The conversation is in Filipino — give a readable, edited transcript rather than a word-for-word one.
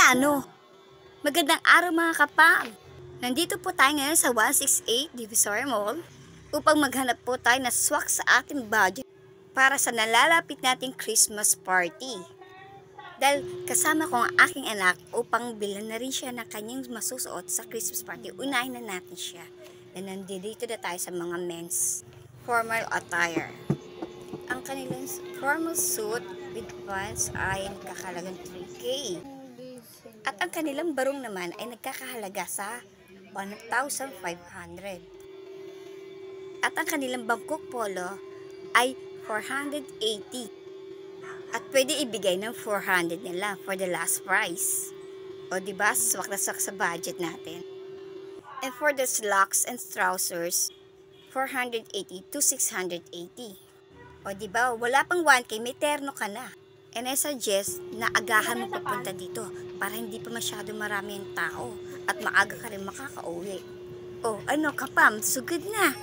Paano? Magandang araw mga kapam! Nandito po tayo ngayon sa 168 Divisoria Mall upang maghanap po tayo na swak sa ating budget para sa nalalapit nating Christmas party. Dahil kasama ko ang aking anak upang bilan na rin siya ng kanyang masusuot sa Christmas party, unahin na natin siya. And nandito na tayo sa mga men's formal attire. Ang kanilang formal suit with pants ay nagkakahalagang 3K. At ang kanilang barong naman ay nagkakahalaga sa 1,500. At ang kanilang bangkok polo ay 480. At pwede ibigay ng 400 nila for the last price. O diba, swak na swak sa budget natin. And for the slacks and trousers, 480 to 680. O diba, wala pang 1K, may terno ka na. And I suggest na agahan mo papunta dito para hindi pa masyado marami ang tao at maaga ka rin makakauwi. Oh, ano kapam, sugod na!